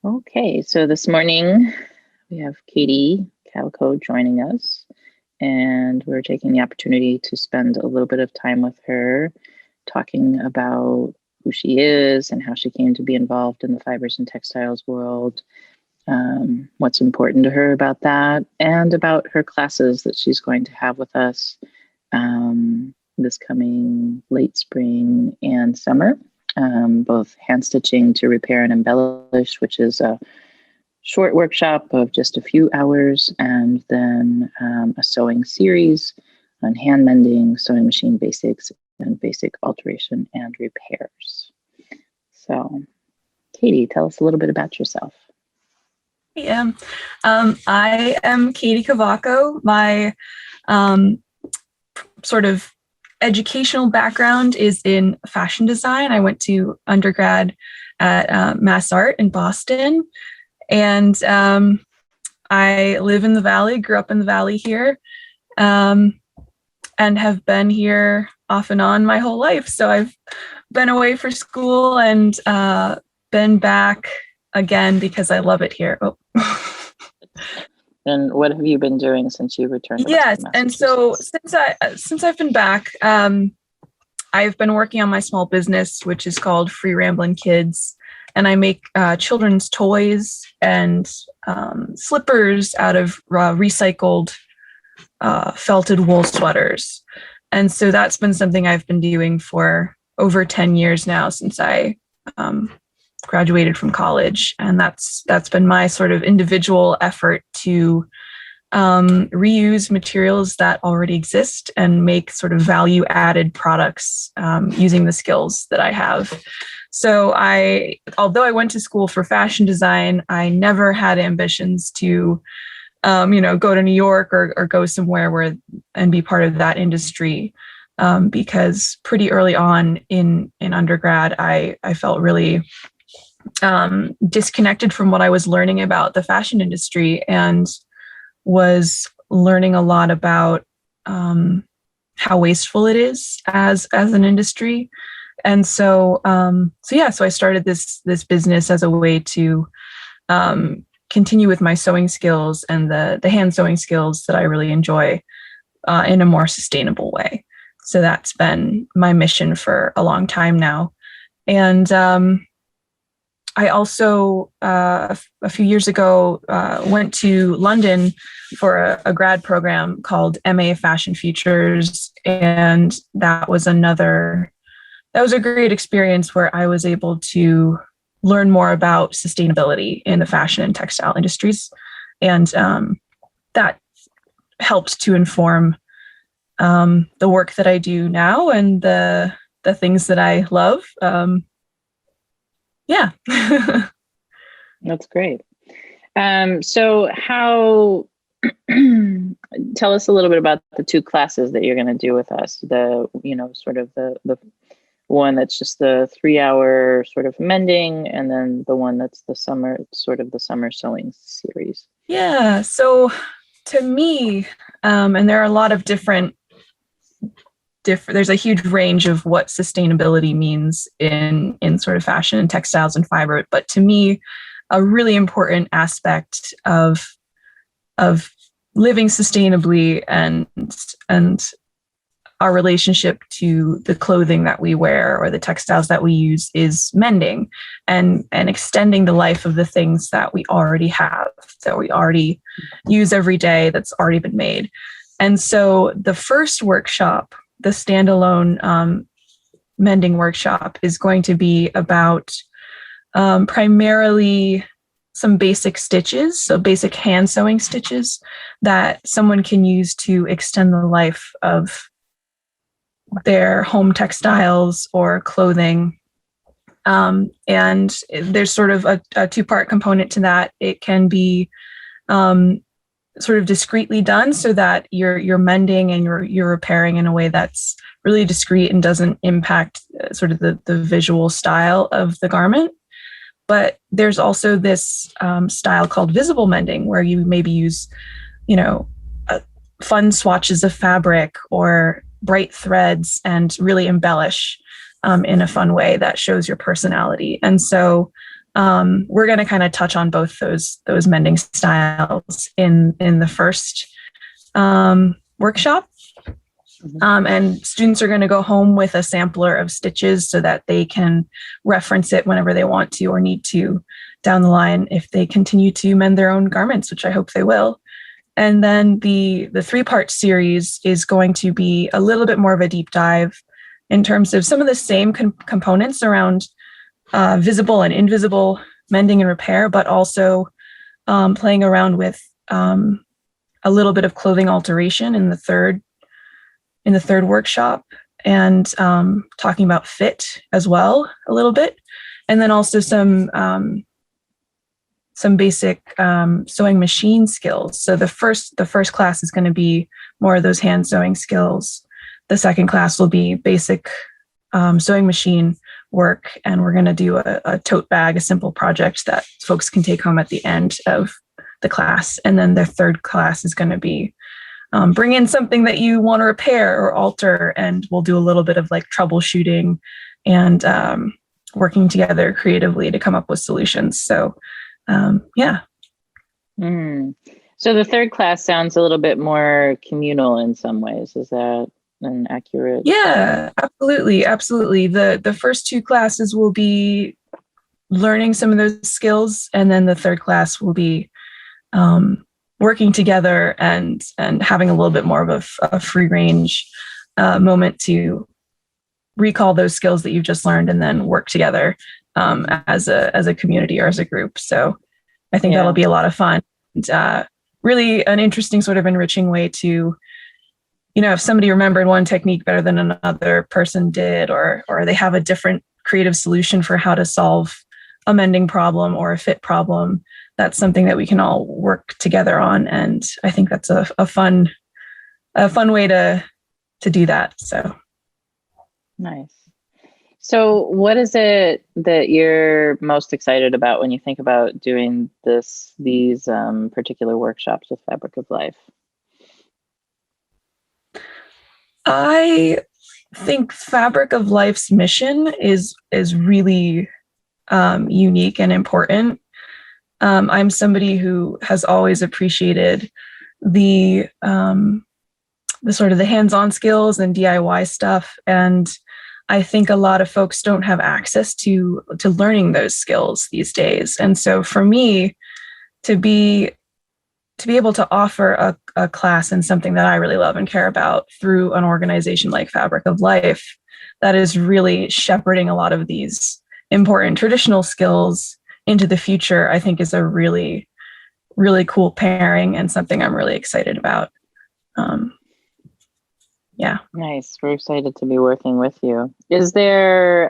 Okay, so this morning we have Katie Cavacco joining us, and we're taking the opportunity to spend a little bit of time with her talking about who she is and how she came to be involved in the fibers and textiles world, what's important to her about that, and about her classes that she's going to have with us this coming late spring and summer. Both hand stitching to repair and embellish, which is a short workshop of just a few hours, and then a sewing series on hand mending, sewing machine basics, and basic alteration and repairs. So, Katie, tell us a little bit about yourself. Yeah, I am Katie Cavacco. My sort of educational background is in fashion design. I went to undergrad at MassArt in Boston, and I live in the Valley, grew up in the Valley here, and have been here off and on my whole life. So I've been away for school and been back again because I love it here. Oh. And what have you been doing since you returned? Yes, and so since I've been back, I've been working on my small business, which is called Free Ramblin' Kids, and I make children's toys and slippers out of recycled felted wool sweaters. And so that's been something I've been doing for over 10 years now since I graduated from college, and that's been my sort of individual effort to reuse materials that already exist and make sort of value added products using the skills that I have. So although I went to school for fashion design, I never had ambitions to go to New York or go somewhere and be part of that industry, because pretty early on in undergrad I felt really disconnected from what I was learning about the fashion industry, and was learning a lot about how wasteful it is as an industry. And so I started this business as a way to continue with my sewing skills and the hand sewing skills that I really enjoy in a more sustainable way. So that's been my mission for a long time now. And I also, a few years ago, went to London for a grad program called MA Fashion Futures. And that was a great experience where I was able to learn more about sustainability in the fashion and textile industries. And that helped to inform the work that I do now and the things that I love. Yeah. That's great. So tell us a little bit about the two classes that you're going to do with us. The one that's just the 3-hour sort of mending, and then the one that's the summer sewing series. Yeah. So to me, and there are a lot of different, there's a huge range of what sustainability means in sort of fashion and textiles and fiber. But to me, a really important aspect of living sustainably and our relationship to the clothing that we wear or the textiles that we use is mending and extending the life of the things that we already have, that we already use every day, that's already been made. And so the first workshop, the standalone mending workshop, is going to be about primarily some basic stitches, so basic hand sewing stitches that someone can use to extend the life of their home textiles or clothing. And there's sort of a two-part component to that. It can be sort of discreetly done so that you're mending and you're repairing in a way that's really discreet and doesn't impact sort of the visual style of the garment. But there's also this style called visible mending, where you maybe use uh, fun swatches of fabric or bright threads and really embellish in a fun way that shows your personality. And so we're going to kind of touch on both those mending styles in the first workshop. And students are going to go home with a sampler of stitches so that they can reference it whenever they want to or need to down the line if they continue to mend their own garments, which I hope they will. And then the 3-part series is going to be a little bit more of a deep dive in terms of some of the same components around visible and invisible mending and repair, but also playing around with a little bit of clothing alteration in the third workshop, and talking about fit as well a little bit, and then also some basic sewing machine skills. So the first class is going to be more of those hand sewing skills. The second class will be basic sewing machine work, and we're going to do a tote bag, a simple project that folks can take home at the end of the class. And then the third class is going to be bring in something that you want to repair or alter, and we'll do a little bit of like troubleshooting and working together creatively to come up with solutions. So, yeah. So the third class sounds a little bit more communal in some ways. Is that an accurate? Yeah, absolutely. Absolutely. The first 2 classes will be learning some of those skills, and then the third class will be working together and having a little bit more of a free range moment to recall those skills that you've just learned and then work together as a community or as a group. So I think that'll be a lot of fun. And, really an interesting sort of enriching way to, if somebody remembered one technique better than another person did, or they have a different creative solution for how to solve a mending problem or a fit problem, that's something that we can all work together on. And I think that's a fun way to do that. So nice. So what is it that you're most excited about when you think about doing these particular workshops with Fabric of Life? I think Fabric of Life's mission is really unique and important. I'm somebody who has always appreciated the sort of the hands-on skills and DIY stuff, and I think a lot of folks don't have access to learning those skills these days. And so for me to be able to offer a class in something that I really love and care about through an organization like Fabric of Life that is really shepherding a lot of these important traditional skills into the future, I think is a really, really cool pairing and something I'm really excited about. Yeah. Nice. We're excited to be working with you. Is there,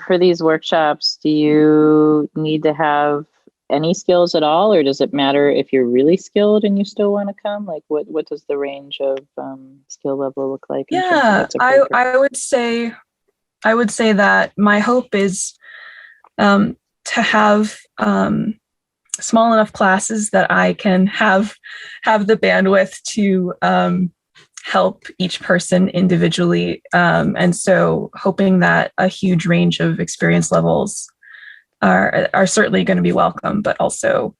for these workshops, do you need to have any skills at all, or does it matter if you're really skilled and you still want to come? Like what does the range of skill level look like? Yeah, I would say that my hope is to have small enough classes that I can have the bandwidth to help each person individually. And so hoping that a huge range of experience levels are certainly going to be welcome, but also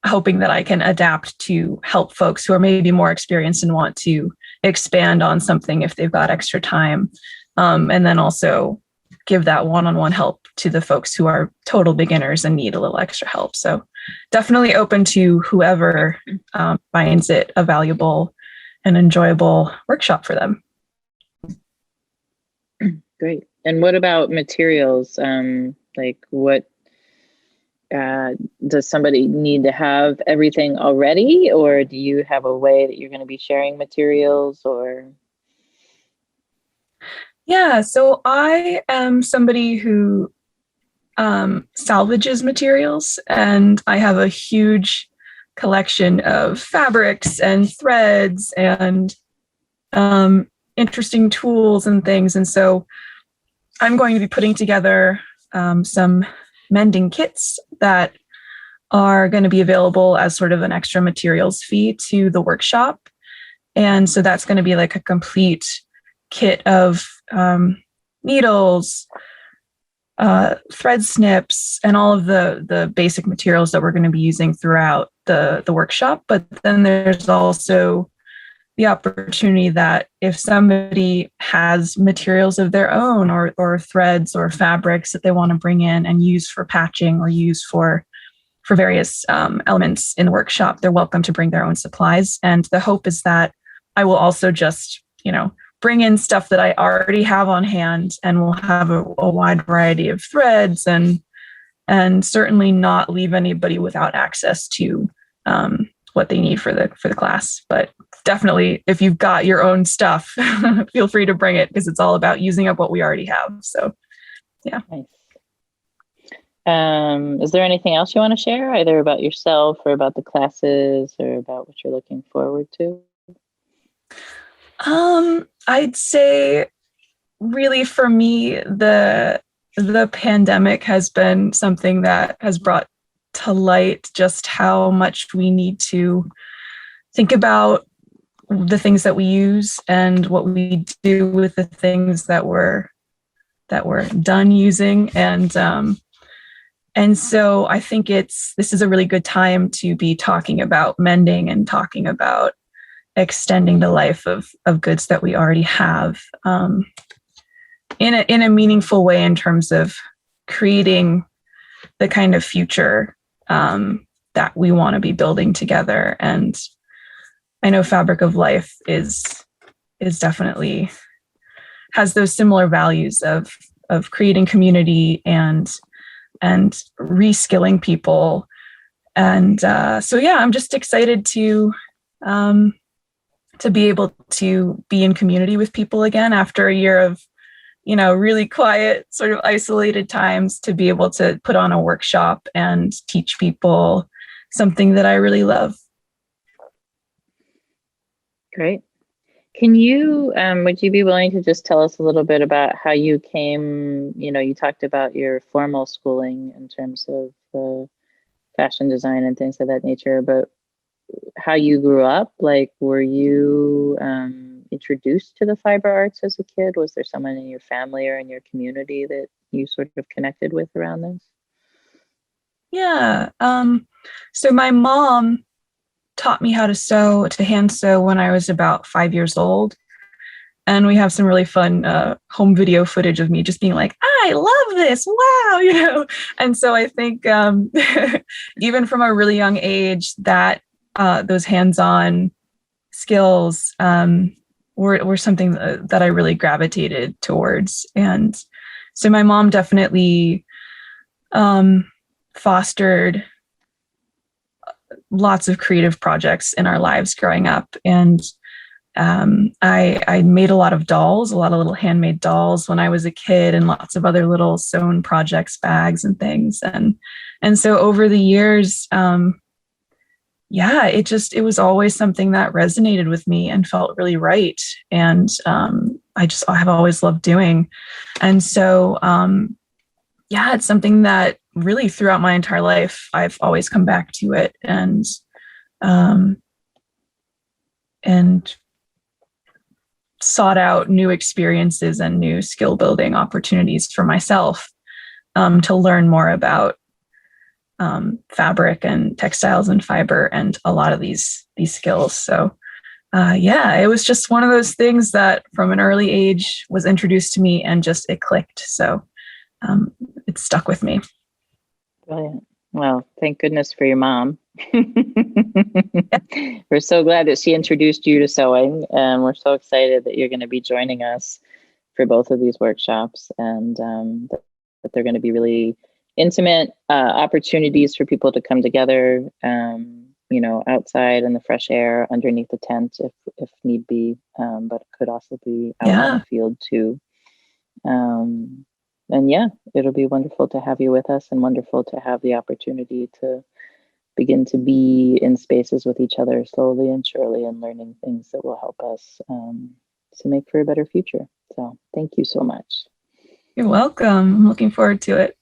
hoping that I can adapt to help folks who are maybe more experienced and want to expand on something if they've got extra time. And then also give that one-on-one help to the folks who are total beginners and need a little extra help. So definitely open to whoever finds it a valuable and enjoyable workshop for them. Great. And what about materials? Like what, does somebody need to have everything already, or do you have a way that you're going to be sharing materials or? Yeah, so I am somebody who salvages materials, and I have a huge collection of fabrics and threads and interesting tools and things. And so I'm going to be putting together some mending kits that are going to be available as sort of an extra materials fee to the workshop. And so that's going to be like a complete kit of needles, thread snips, and all of the basic materials that we're going to be using throughout the workshop. But then there's also the opportunity that if somebody has materials of their own or threads or fabrics that they want to bring in and use for patching or use for various elements in the workshop, they're welcome to bring their own supplies. And the hope is that I will also just, bring in stuff that I already have on hand, and we'll have a wide variety of threads and certainly not leave anybody without access to what they need for the class. But definitely, if you've got your own stuff, feel free to bring it, because it's all about using up what we already have. So, yeah. Nice. Is there anything else you want to share, either about yourself or about the classes or about what you're looking forward to? I'd say really for me, the pandemic has been something that has brought to light just how much we need to think about the things that we use and what we do with the things that we're done using. And so I think this is a really good time to be talking about mending and talking about extending the life of goods that we already have in a meaningful way, in terms of creating the kind of future that we want to be building together. And I know Fabric of Life is definitely has those similar values of creating community and reskilling people. And so, yeah, I'm just excited to be able to be in community with people again after a year of, really quiet, sort of isolated times, to be able to put on a workshop and teach people something that I really love. Great. Can you, would you be willing to just tell us a little bit about how you came, you talked about your formal schooling in terms of the fashion design and things of that nature, but how you grew up? Like, were you introduced to the fiber arts as a kid? Was there someone in your family or in your community that you sort of connected with around this? Yeah. So my mom taught me how to hand sew when I was about 5 years old. And we have some really fun home video footage of me just being like, I love this. Wow. And so I think even from a really young age, that those hands-on skills were something that I really gravitated towards. And so my mom definitely fostered lots of creative projects in our lives growing up. And I made a lot of dolls, a lot of little handmade dolls when I was a kid, and lots of other little sewn projects, bags and things. And so over the years, it was always something that resonated with me and felt really right. And I have always loved doing. And so, it's something that really throughout my entire life, I've always come back to it and sought out new experiences and new skill building opportunities for myself to learn more about fabric and textiles and fiber and a lot of these skills. So it was just one of those things that from an early age was introduced to me, and just it clicked. So it stuck with me. Brilliant. Well, thank goodness for your mom. We're so glad that she introduced you to sewing, and we're so excited that you're going to be joining us for both of these workshops, and that they're going to be really intimate opportunities for people to come together, outside in the fresh air, underneath the tent if need be, but it could also be out in the field too. And it'll be wonderful to have you with us, and wonderful to have the opportunity to begin to be in spaces with each other slowly and surely, and learning things that will help us to make for a better future. So thank you so much. You're welcome. I'm looking forward to it.